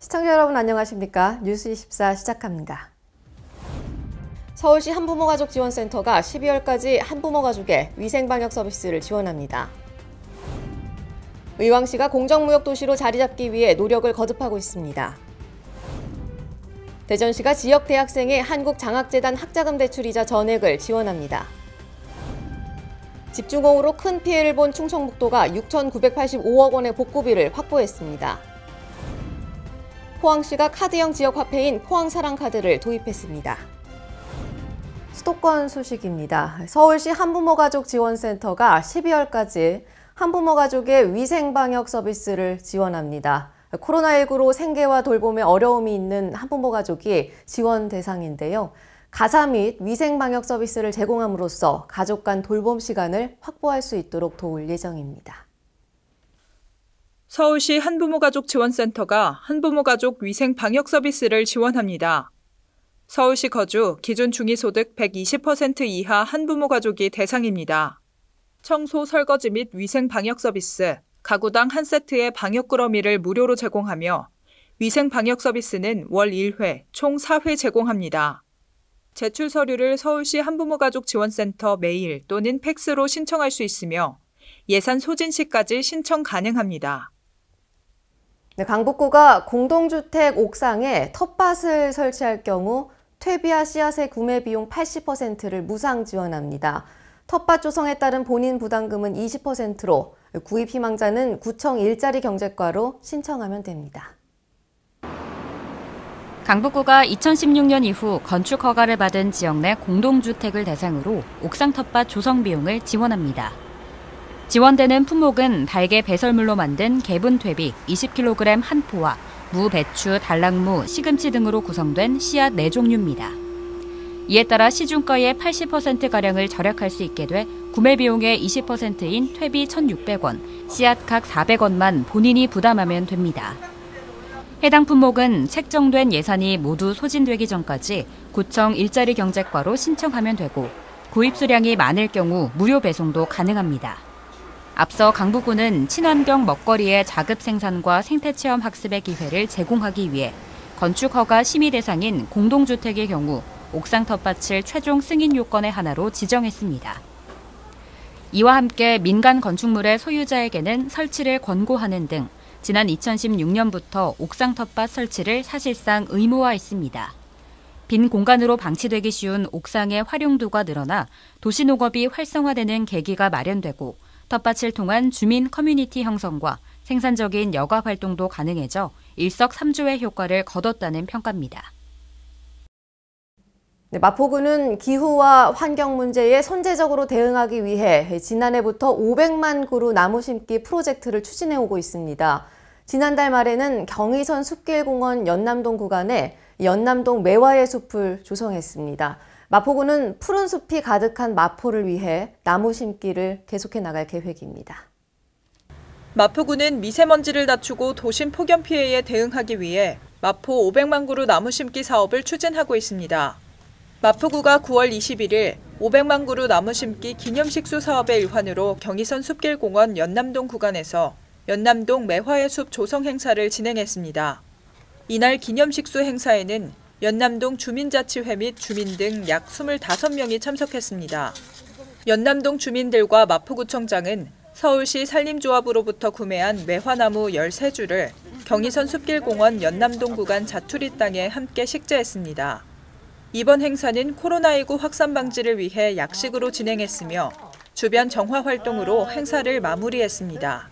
시청자 여러분 안녕하십니까? 뉴스24 시작합니다. 서울시 한부모가족지원센터가 12월까지 한부모가족의 위생방역 서비스를 지원합니다. 의왕시가 공정무역도시로 자리잡기 위해 노력을 거듭하고 있습니다. 대전시가 지역 대학생의 한국장학재단 학자금 대출이자 전액을 지원합니다. 집중호우로 큰 피해를 본 충청북도가 6,985억 원의 복구비를 확보했습니다. 포항시가 카드형 지역화폐인 포항사랑카드를 도입했습니다. 수도권 소식입니다. 서울시 한부모가족지원센터가 12월까지 한부모가족의 위생방역 서비스를 지원합니다. 코로나19로 생계와 돌봄에 어려움이 있는 한부모가족이 지원 대상인데요. 가사 및 위생방역 서비스를 제공함으로써 가족 간 돌봄 시간을 확보할 수 있도록 도울 예정입니다. 서울시 한부모가족지원센터가 한부모가족 위생방역 서비스를 지원합니다. 서울시 거주, 기준 중위소득 120% 이하 한부모가족이 대상입니다. 청소, 설거지 및 위생방역 서비스, 가구당 한 세트의 방역꾸러미를 무료로 제공하며 위생방역 서비스는 월 1회, 총 4회 제공합니다. 제출 서류를 서울시 한부모가족지원센터 메일 또는 팩스로 신청할 수 있으며 예산 소진 시까지 신청 가능합니다. 강북구가 공동주택 옥상에 텃밭을 설치할 경우 퇴비와 씨앗의 구매 비용 80%를 무상 지원합니다. 텃밭 조성에 따른 본인 부담금은 20%로 구입 희망자는 구청 일자리 경제과로 신청하면 됩니다. 강북구가 2016년 이후 건축 허가를 받은 지역 내 공동주택을 대상으로 옥상 텃밭 조성 비용을 지원합니다. 지원되는 품목은 달개 배설물로 만든 개분 퇴비 20kg 한 포와 무, 배추, 달랑무, 시금치 등으로 구성된 씨앗 4종류입니다. 이에 따라 시중가의 80%가량을 절약할 수 있게 돼 구매 비용의 20%인 퇴비 1,600원, 씨앗 각 400원만 본인이 부담하면 됩니다. 해당 품목은 책정된 예산이 모두 소진되기 전까지 구청 일자리 경제과로 신청하면 되고 구입 수량이 많을 경우 무료 배송도 가능합니다. 앞서 강북구는 친환경 먹거리의 자급 생산과 생태체험 학습의 기회를 제공하기 위해 건축 허가 심의 대상인 공동주택의 경우 옥상 텃밭을 최종 승인 요건의 하나로 지정했습니다. 이와 함께 민간 건축물의 소유자에게는 설치를 권고하는 등 지난 2016년부터 옥상 텃밭 설치를 사실상 의무화했습니다. 빈 공간으로 방치되기 쉬운 옥상의 활용도가 늘어나 도시농업이 활성화되는 계기가 마련되고 텃밭을 통한 주민 커뮤니티 형성과 생산적인 여가 활동도 가능해져 일석삼조의 효과를 거뒀다는 평가입니다. 마포구는 기후와 환경 문제에 선제적으로 대응하기 위해 지난해부터 500만 그루 나무 심기 프로젝트를 추진해 오고 있습니다. 지난달 말에는 경의선 숲길공원 연남동 구간에 연남동 매화의 숲을 조성했습니다. 마포구는 푸른 숲이 가득한 마포를 위해 나무 심기를 계속해 나갈 계획입니다. 마포구는 미세먼지를 낮추고 도심 폭염 피해에 대응하기 위해 마포 500만 그루 나무 심기 사업을 추진하고 있습니다. 마포구가 9월 21일 500만 그루 나무 심기 기념식수 사업의 일환으로 경의선 숲길공원 연남동 구간에서 연남동 매화의 숲 조성 행사를 진행했습니다. 이날 기념식수 행사에는 연남동 주민자치회 및 주민 등 약 25명이 참석했습니다. 연남동 주민들과 마포구청장은 서울시 산림조합으로부터 구매한 매화나무 13주를 경의선 숲길공원 연남동 구간 자투리 땅에 함께 식재했습니다. 이번 행사는 코로나19 확산 방지를 위해 약식으로 진행했으며 주변 정화 활동으로 행사를 마무리했습니다.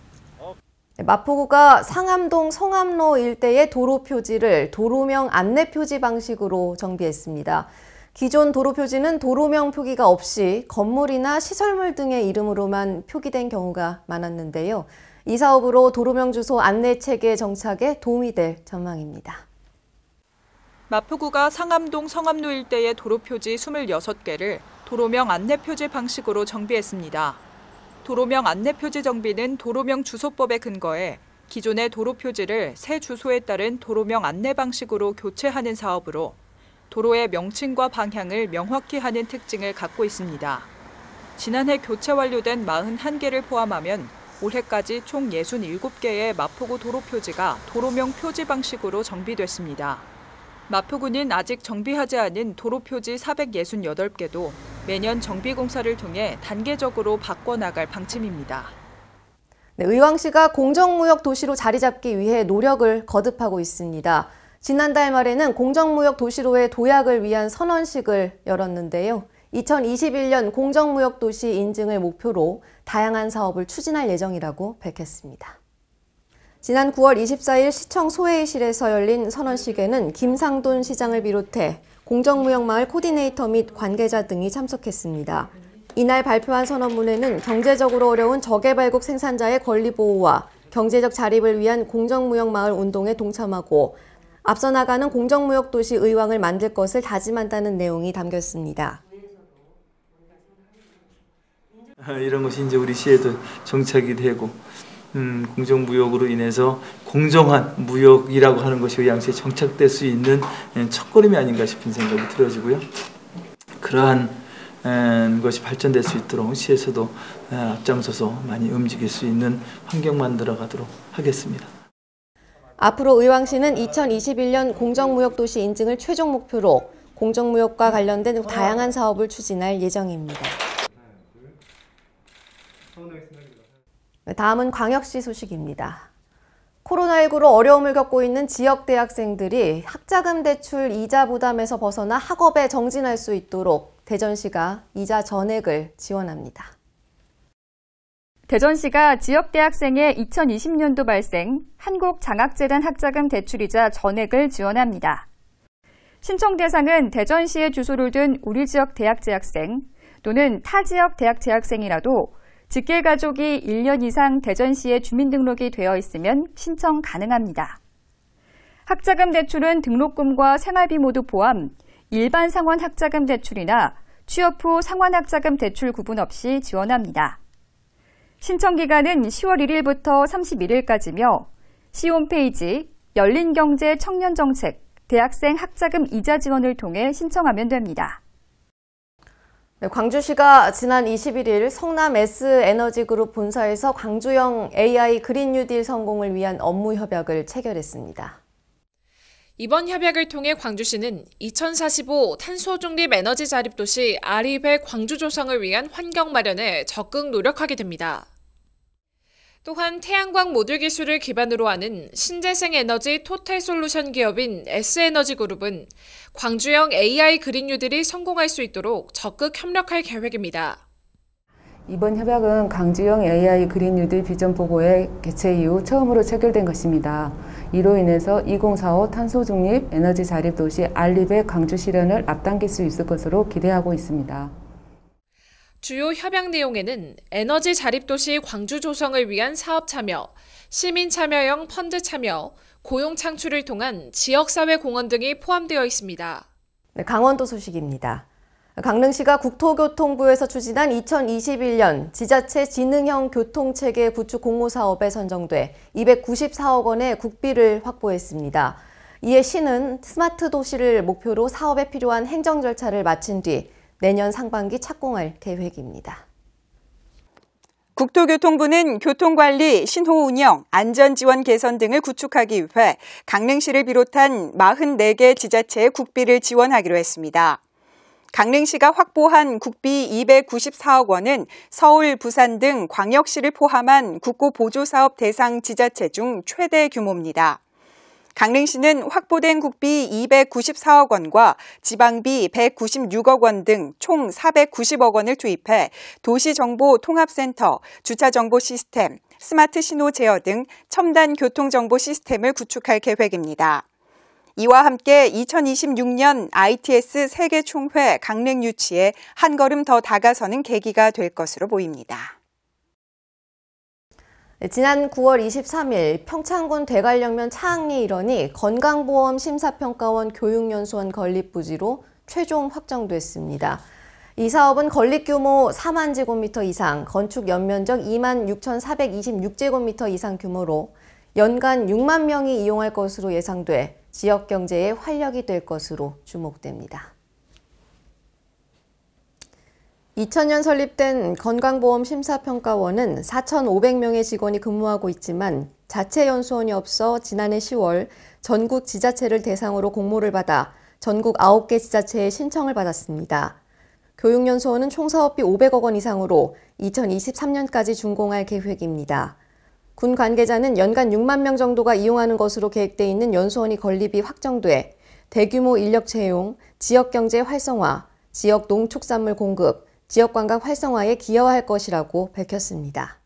마포구가 상암동 성암로 일대의 도로 표지를 도로명 안내 표지 방식으로 정비했습니다. 기존 도로 표지는 도로명 표기가 없이 건물이나 시설물 등의 이름으로만 표기된 경우가 많았는데요. 이 사업으로 도로명 주소 안내 체계 정착에 도움이 될 전망입니다. 마포구가 상암동 성암로 일대의 도로 표지 26개를 도로명 안내 표지 방식으로 정비했습니다. 도로명 안내 표지 정비는 도로명 주소법에 근거해 기존의 도로 표지를 새 주소에 따른 도로명 안내 방식으로 교체하는 사업으로 도로의 명칭과 방향을 명확히 하는 특징을 갖고 있습니다. 지난해 교체 완료된 41개를 포함하면 올해까지 총 67개의 마포구 도로 표지가 도로명 표지 방식으로 정비됐습니다. 마포구는 아직 정비하지 않은 도로 표지 468개도 매년 정비 공사를 통해 단계적으로 바꿔나갈 방침입니다. 네, 의왕시가 공정무역 도시로 자리 잡기 위해 노력을 거듭하고 있습니다. 지난달 말에는 공정무역 도시로의 도약을 위한 선언식을 열었는데요. 2021년 공정무역 도시 인증을 목표로 다양한 사업을 추진할 예정이라고 밝혔습니다. 지난 9월 24일 시청 소회의실에서 열린 선언식에는 김상돈 시장을 비롯해 공정무역마을 코디네이터 및 관계자 등이 참석했습니다. 이날 발표한 선언문에는 경제적으로 어려운 저개발국 생산자의 권리 보호와 경제적 자립을 위한 공정무역마을 운동에 동참하고 앞서 나가는 공정무역 도시 의왕을 만들 것을 다짐한다는 내용이 담겼습니다. 이런 것이 이제 우리 시에도 정착이 되고 공정무역으로 인해서 공정한 무역이라고 하는 것이 의왕시에 정착될 수 있는 첫걸음이 아닌가 싶은 생각이 들어지고요. 그러한 것이 발전될 수 있도록 시에서도 앞장서서 많이 움직일 수 있는 환경 만들어 가도록 하겠습니다. 앞으로 의왕시는 2021년 공정무역도시 인증을 최종 목표로 공정무역과 관련된 다양한 사업을 추진할 예정입니다. 다음은 광역시 소식입니다. 코로나19로 어려움을 겪고 있는 지역 대학생들이 학자금 대출 이자 부담에서 벗어나 학업에 정진할 수 있도록 대전시가 이자 전액을 지원합니다. 대전시가 지역 대학생의 2020년도 발생 한국장학재단 학자금 대출이자 전액을 지원합니다. 신청 대상은 대전시에 주소를 둔 우리 지역 대학 재학생 또는 타 지역 대학 재학생이라도 직계 가족이 1년 이상 대전시에 주민등록이 되어 있으면 신청 가능합니다. 학자금 대출은 등록금과 생활비 모두 포함 일반 상환 학자금 대출이나 취업 후 상환 학자금 대출 구분 없이 지원합니다. 신청 기간은 10월 1일부터 31일까지며 시 홈페이지 열린경제 청년정책 대학생 학자금 이자 지원을 통해 신청하면 됩니다. 네, 광주시가 지난 21일 성남 S에너지그룹 본사에서 광주형 AI 그린 뉴딜 성공을 위한 업무 협약을 체결했습니다. 이번 협약을 통해 광주시는 2045 탄소 중립 에너지 자립 도시 아리백 광주 조성을 위한 환경 마련에 적극 노력하게 됩니다. 또한 태양광 모듈 기술을 기반으로 하는 신재생 에너지 토탈 솔루션 기업인 S에너지그룹은 광주형 AI 그린 뉴딜이 성공할 수 있도록 적극 협력할 계획입니다. 이번 협약은 광주형 AI 그린 뉴딜 비전 보고의 개최 이후 처음으로 체결된 것입니다. 이로 인해서 2045 탄소 중립 에너지 자립 도시 알리백 광주 실현을 앞당길 수 있을 것으로 기대하고 있습니다. 주요 협약 내용에는 에너지 자립 도시 광주 조성을 위한 사업 참여, 시민 참여형 펀드 참여, 고용 창출을 통한 지역사회 공헌 등이 포함되어 있습니다. 네, 강원도 소식입니다. 강릉시가 국토교통부에서 추진한 2021년 지자체 지능형 교통체계 구축 공모사업에 선정돼 294억 원의 국비를 확보했습니다. 이에 시는 스마트 도시를 목표로 사업에 필요한 행정 절차를 마친 뒤 내년 상반기 착공할 계획입니다. 국토교통부는 교통관리, 신호운영, 안전지원 개선 등을 구축하기 위해 강릉시를 비롯한 44개 지자체의 국비를 지원하기로 했습니다. 강릉시가 확보한 국비 294억 원은 서울, 부산 등 광역시를 포함한 국고보조사업 대상 지자체 중 최대 규모입니다. 강릉시는 확보된 국비 294억 원과 지방비 196억 원 등 총 490억 원을 투입해 도시정보통합센터, 주차정보 시스템, 스마트 신호 제어 등 첨단 교통정보 시스템을 구축할 계획입니다. 이와 함께 2026년 ITS 세계총회 강릉 유치에 한 걸음 더 다가서는 계기가 될 것으로 보입니다. 지난 9월 23일 평창군 대관령면 차항리 일원이 건강보험 심사평가원 교육연수원 건립 부지로 최종 확정됐습니다. 이 사업은 건립 규모 4만 제곱미터 이상, 건축 연면적 2만 6,426제곱미터 이상 규모로 연간 6만 명이 이용할 것으로 예상돼 지역 경제에 활력이 될 것으로 주목됩니다. 2000년 설립된 건강보험심사평가원은 4,500명의 직원이 근무하고 있지만 자체 연수원이 없어 지난해 10월 전국 지자체를 대상으로 공모를 받아 전국 9개 지자체에 신청을 받았습니다. 교육연수원은 총 사업비 500억 원 이상으로 2023년까지 준공할 계획입니다. 군 관계자는 연간 6만 명 정도가 이용하는 것으로 계획돼 있는 연수원이 건립이 확정돼 대규모 인력 채용, 지역경제 활성화, 지역 농축산물 공급, 지역관광 활성화에 기여할 것이라고 밝혔습니다.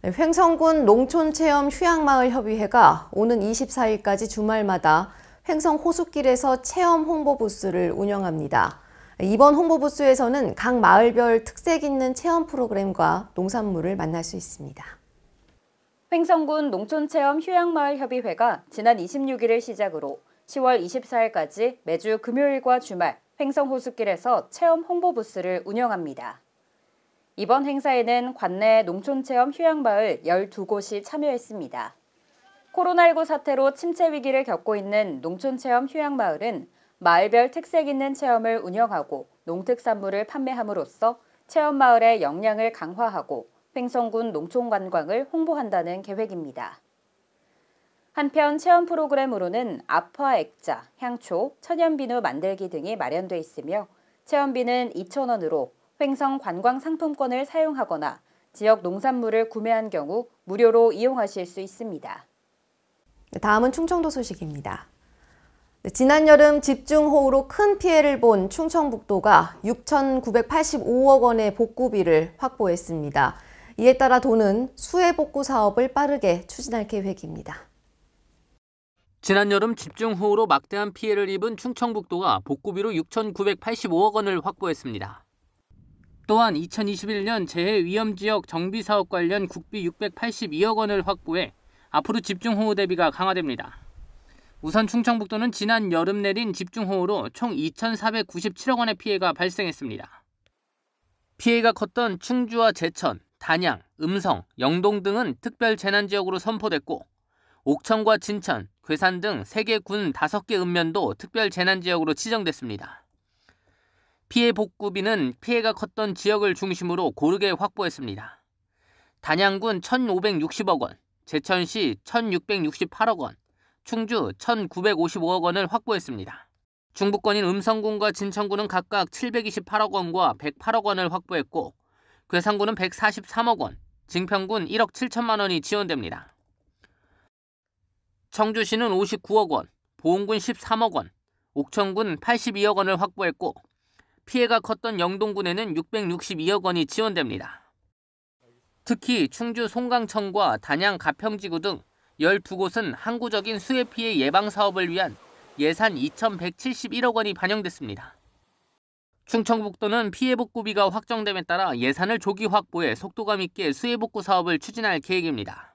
횡성군 농촌체험휴양마을협의회가 오는 24일까지 주말마다 횡성 호숫길에서 체험 홍보 부스를 운영합니다. 이번 홍보 부스에서는 각 마을별 특색 있는 체험 프로그램과 농산물을 만날 수 있습니다. 횡성군 농촌체험휴양마을협의회가 지난 26일을 시작으로 10월 24일까지 매주 금요일과 주말 횡성 호숫길에서 체험 홍보 부스를 운영합니다. 이번 행사에는 관내 농촌체험 휴양마을 12곳이 참여했습니다. 코로나19 사태로 침체 위기를 겪고 있는 농촌체험 휴양마을은 마을별 특색 있는 체험을 운영하고 농특산물을 판매함으로써 체험마을의 역량을 강화하고 횡성군 농촌관광을 홍보한다는 계획입니다. 한편 체험 프로그램으로는 압화 액자, 향초, 천연비누 만들기 등이 마련돼 있으며 체험비는 2,000원으로 횡성 관광 상품권을 사용하거나 지역 농산물을 구매한 경우 무료로 이용하실 수 있습니다. 다음은 충청도 소식입니다. 지난 여름 집중호우로 큰 피해를 본 충청북도가 6,985억 원의 복구비를 확보했습니다. 이에 따라 도는 수해 복구 사업을 빠르게 추진할 계획입니다. 지난 여름 집중호우로 막대한 피해를 입은 충청북도가 복구비로 6,985억 원을 확보했습니다. 또한 2021년 재해위험지역 정비사업 관련 국비 682억 원을 확보해 앞으로 집중호우 대비가 강화됩니다. 우선 충청북도는 지난 여름 내린 집중호우로 총 2,497억 원의 피해가 발생했습니다. 피해가 컸던 충주와 제천, 단양, 음성, 영동 등은 특별재난지역으로 선포됐고 옥천과 진천, 괴산 등 3개 군 5개 읍면도 특별재난지역으로 지정됐습니다. 피해 복구비는 피해가 컸던 지역을 중심으로 고르게 확보했습니다. 단양군 1,560억 원, 제천시 1,668억 원, 충주 1,955억 원을 확보했습니다. 중부권인 음성군과 진천군은 각각 728억 원과 108억 원을 확보했고 괴산군은 143억 원, 증평군 1억 7천만 원이 지원됩니다. 청주시는 59억 원, 보은군 13억 원, 옥천군 82억 원을 확보했고 피해가 컸던 영동군에는 662억 원이 지원됩니다. 특히 충주 송강천과 단양 가평지구 등 12곳은 항구적인 수해 피해 예방 사업을 위한 예산 2,171억 원이 반영됐습니다. 충청북도는 피해 복구비가 확정됨에 따라 예산을 조기 확보해 속도감 있게 수해 복구 사업을 추진할 계획입니다.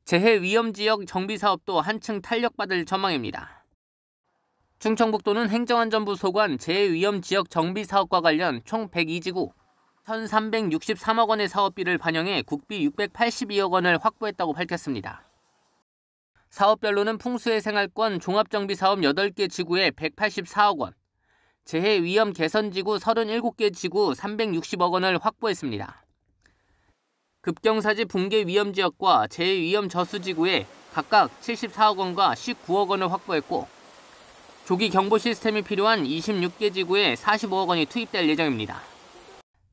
재해위험지역 정비사업도 한층 탄력받을 전망입니다. 충청북도는 행정안전부 소관 재해위험지역 정비사업과 관련 총 102지구 1,363억 원의 사업비를 반영해 국비 682억 원을 확보했다고 밝혔습니다. 사업별로는 풍수해 생활권 종합정비사업 8개 지구에 184억 원, 재해위험 개선지구 37개 지구 360억 원을 확보했습니다. 급경사지 붕괴 위험지역과 재해위험 저수지구에 각각 74억 원과 19억 원을 확보했고 조기 경보 시스템이 필요한 26개 지구에 45억 원이 투입될 예정입니다.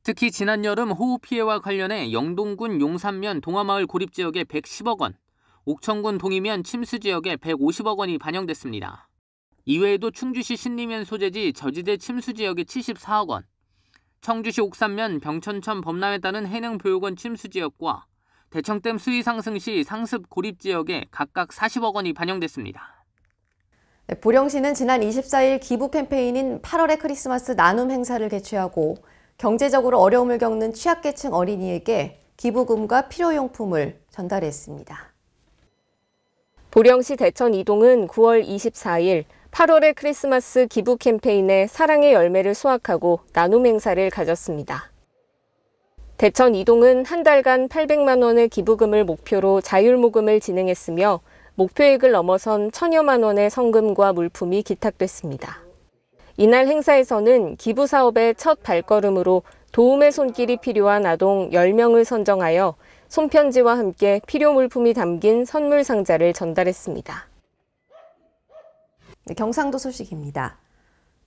특히 지난 여름 호우 피해와 관련해 영동군 용산면 동화마을 고립지역에 110억 원, 옥천군 동이면 침수지역에 150억 원이 반영됐습니다. 이외에도 충주시 신림면 소재지 저지대 침수지역에 74억 원, 청주시 옥산면 병천천 범람에 따른 해능보육원 침수지역과 대청댐 수위 상승 시 상습 고립지역에 각각 40억 원이 반영됐습니다. 보령시는 지난 24일 기부 캠페인인 8월의 크리스마스 나눔 행사를 개최하고 경제적으로 어려움을 겪는 취약계층 어린이에게 기부금과 필요용품을 전달했습니다. 보령시 대천 2동은 9월 24일 8월의 크리스마스 기부 캠페인에 사랑의 열매를 수확하고 나눔 행사를 가졌습니다. 대천 2동은 한 달간 800만 원의 기부금을 목표로 자율모금을 진행했으며 목표액을 넘어선 1,000여만 원의 성금과 물품이 기탁됐습니다. 이날 행사에서는 기부 사업의 첫 발걸음으로 도움의 손길이 필요한 아동 10명을 선정하여 손편지와 함께 필요 물품이 담긴 선물 상자를 전달했습니다. 네, 경상도 소식입니다.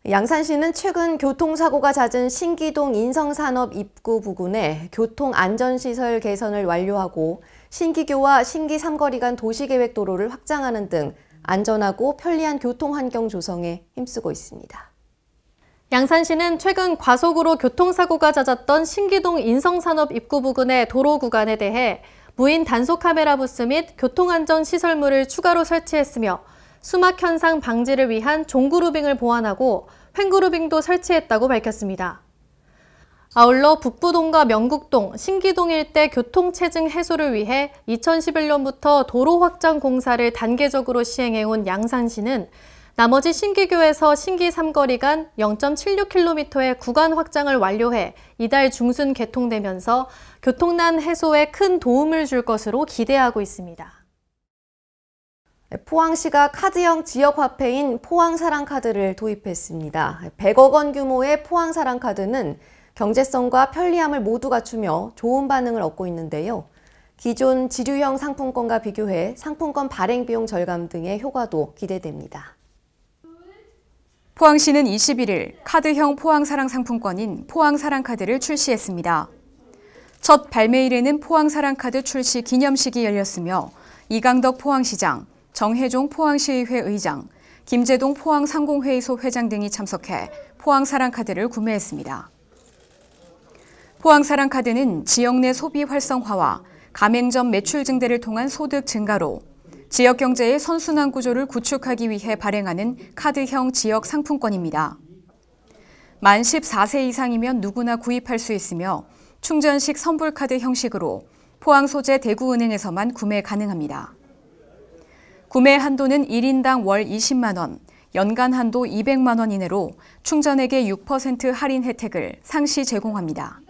양산시는 최근 교통사고가 잦은 신기동 인성산업 입구 부근에 교통안전시설 개선을 완료하고 신기교와 신기 삼거리 간 도시계획도로를 확장하는 등 안전하고 편리한 교통환경 조성에 힘쓰고 있습니다. 양산시는 최근 과속으로 교통사고가 잦았던 신기동 인성산업 입구 부근의 도로 구간에 대해 무인 단속 카메라 부스 및 교통안전시설물을 추가로 설치했으며 수막 현상 방지를 위한 종그루빙을 보완하고 횡그루빙도 설치했다고 밝혔습니다. 아울러 북부동과 명국동, 신기동 일대 교통체증 해소를 위해 2011년부터 도로 확장 공사를 단계적으로 시행해온 양산시는 나머지 신기교에서 신기 삼거리 간 0.76km의 구간 확장을 완료해 이달 중순 개통되면서 교통난 해소에 큰 도움을 줄 것으로 기대하고 있습니다. 포항시가 카드형 지역화폐인 포항사랑카드를 도입했습니다. 100억 원 규모의 포항사랑카드는 경제성과 편리함을 모두 갖추며 좋은 반응을 얻고 있는데요. 기존 지류형 상품권과 비교해 상품권 발행 비용 절감 등의 효과도 기대됩니다. 포항시는 21일 카드형 포항사랑 상품권인 포항사랑카드를 출시했습니다. 첫 발매일에는 포항사랑카드 출시 기념식이 열렸으며 이강덕 포항시장, 정혜종 포항시의회 의장, 김재동 포항상공회의소 회장 등이 참석해 포항사랑카드를 구매했습니다. 포항사랑카드는 지역 내 소비 활성화와 가맹점 매출 증대를 통한 소득 증가로 지역 경제의 선순환 구조를 구축하기 위해 발행하는 카드형 지역 상품권입니다. 만 14세 이상이면 누구나 구입할 수 있으며 충전식 선불카드 형식으로 포항 소재 대구은행에서만 구매 가능합니다. 구매 한도는 1인당 월 20만 원, 연간 한도 200만 원 이내로 충전액의 6% 할인 혜택을 상시 제공합니다.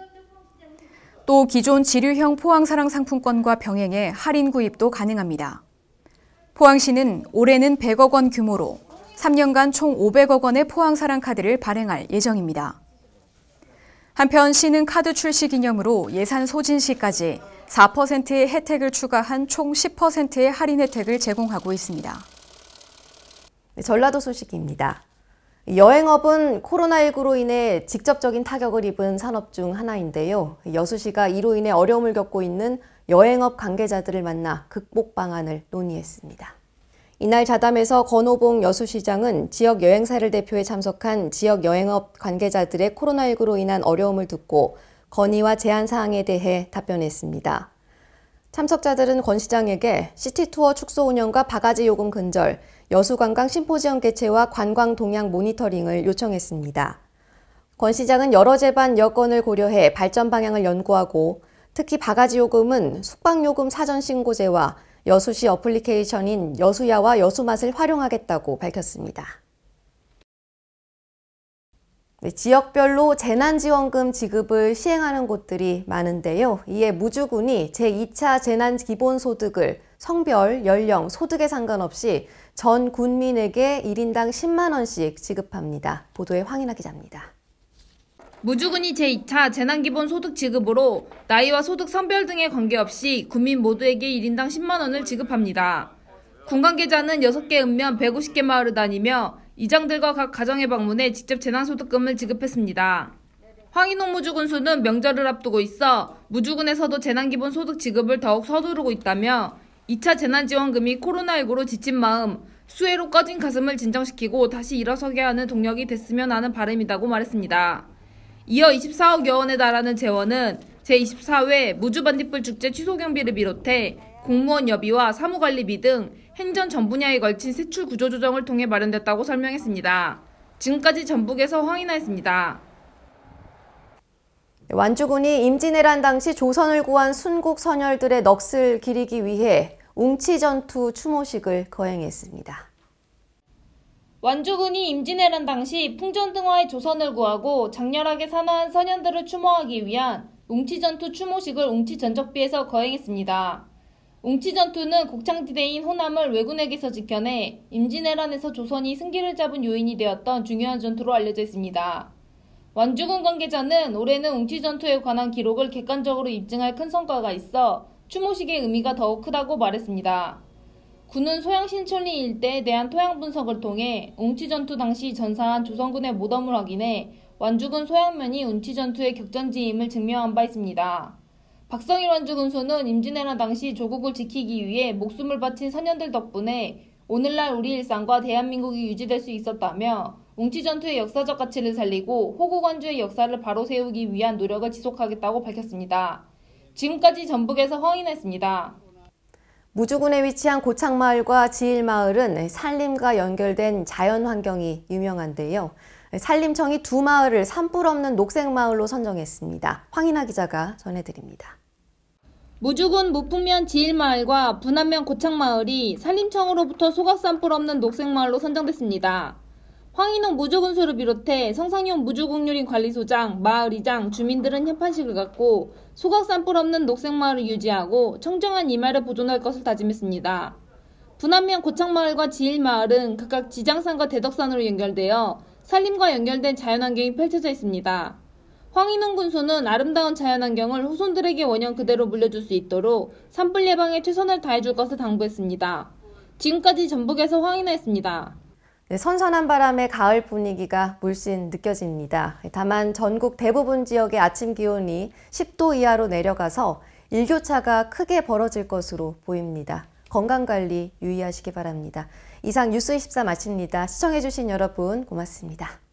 또 기존 지류형 포항사랑 상품권과 병행해 할인 구입도 가능합니다. 포항시는 올해는 100억 원 규모로 3년간 총 500억 원의 포항사랑 카드를 발행할 예정입니다. 한편 시는 카드 출시 기념으로 예산 소진 시까지 4%의 혜택을 추가한 총 10%의 할인 혜택을 제공하고 있습니다. 전라도 소식입니다. 여행업은 코로나19로 인해 직접적인 타격을 입은 산업 중 하나인데요. 여수시가 이로 인해 어려움을 겪고 있는 여행업 관계자들을 만나 극복 방안을 논의했습니다. 이날 자담에서 권오봉 여수시장은 지역 여행사를 대표해 참석한 지역 여행업 관계자들의 코로나19로 인한 어려움을 듣고 건의와 제안 사항에 대해 답변했습니다. 참석자들은 권 시장에게 시티투어 축소 운영과 바가지 요금 근절, 여수관광 심포지엄 개최와 관광 동향 모니터링을 요청했습니다. 권 시장은 여러 제반 여건을 고려해 발전 방향을 연구하고 특히 바가지 요금은 숙박요금 사전 신고제와 여수시 어플리케이션인 여수야와 여수맛을 활용하겠다고 밝혔습니다. 지역별로 재난지원금 지급을 시행하는 곳들이 많은데요. 이에 무주군이 제2차 재난기본소득을 성별, 연령, 소득에 상관없이 전 군민에게 1인당 10만 원씩 지급합니다. 보도에 황인아 기자입니다. 무주군이 제2차 재난기본소득 지급으로 나이와 소득 성별 등에 관계없이 군민 모두에게 1인당 10만 원을 지급합니다. 군 관계자는 6개 읍면 150개 마을을 다니며 이장들과 각 가정에 방문해 직접 재난소득금을 지급했습니다. 황인홍 무주군수는 명절을 앞두고 있어 무주군에서도 재난기본소득 지급을 더욱 서두르고 있다며 2차 재난지원금이 코로나19로 지친 마음, 수해로 꺼진 가슴을 진정시키고 다시 일어서게 하는 동력이 됐으면 하는 바람이라고 말했습니다. 이어 24억여 원에 달하는 재원은 제24회 무주반딧불 축제 취소 경비를 비롯해 공무원 여비와 사무관리비 등 행정 전 분야에 걸친 세출 구조 조정을 통해 마련됐다고 설명했습니다. 지금까지 전북에서 황인아였습니다. 완주군이 임진왜란 당시 조선을 구한 순국 선열들의 넋을 기리기 위해 웅치전투 추모식을 거행했습니다. 완주군이 임진왜란 당시 풍전등화의 조선을 구하고 장렬하게 산화한 선현들을 추모하기 위한 웅치전투 추모식을 웅치전적비에서 거행했습니다. 웅치전투는 곡창지대인 호남을 왜군에게서 지켜내 임진왜란에서 조선이 승기를 잡은 요인이 되었던 중요한 전투로 알려져 있습니다. 완주군 관계자는 올해는 웅치전투에 관한 기록을 객관적으로 입증할 큰 성과가 있어 추모식의 의미가 더욱 크다고 말했습니다. 군은 소양 신천리 일대에 대한 토양 분석을 통해 웅치전투 당시 전사한 조선군의 모덤을 확인해 완주군 소양면이 웅치전투의 격전지임을 증명한 바 있습니다. 박성일 완주군수는 임진왜란 당시 조국을 지키기 위해 목숨을 바친 선현들 덕분에 오늘날 우리 일상과 대한민국이 유지될 수 있었다며 웅치전투의 역사적 가치를 살리고 호국완주의 역사를 바로 세우기 위한 노력을 지속하겠다고 밝혔습니다. 지금까지 전북에서 허인했습니다. 무주군에 위치한 고창마을과 지일마을은 산림과 연결된 자연환경이 유명한데요. 산림청이 두 마을을 산불 없는 녹색마을로 선정했습니다. 황인하 기자가 전해드립니다. 무주군 무풍면 지일마을과 분안면 고창마을이 산림청으로부터 소각산불 없는 녹색마을로 선정됐습니다. 황인홍 무주군수를 비롯해 성상용 무주국유림 관리소장, 마을이장, 주민들은 협판식을 갖고 소각산불 없는 녹색마을을 유지하고 청정한 이마를 보존할 것을 다짐했습니다. 분안면 고창마을과 지일마을은 각각 지장산과 대덕산으로 연결되어 산림과 연결된 자연환경이 펼쳐져 있습니다. 황인홍 군수는 아름다운 자연환경을 후손들에게 원형 그대로 물려줄 수 있도록 산불 예방에 최선을 다해줄 것을 당부했습니다. 지금까지 전북에서 황인하였습니다. 네, 선선한 바람에 가을 분위기가 물씬 느껴집니다. 다만 전국 대부분 지역의 아침 기온이 10도 이하로 내려가서 일교차가 크게 벌어질 것으로 보입니다. 건강관리 유의하시기 바랍니다. 이상 뉴스24 마칩니다. 시청해주신 여러분 고맙습니다.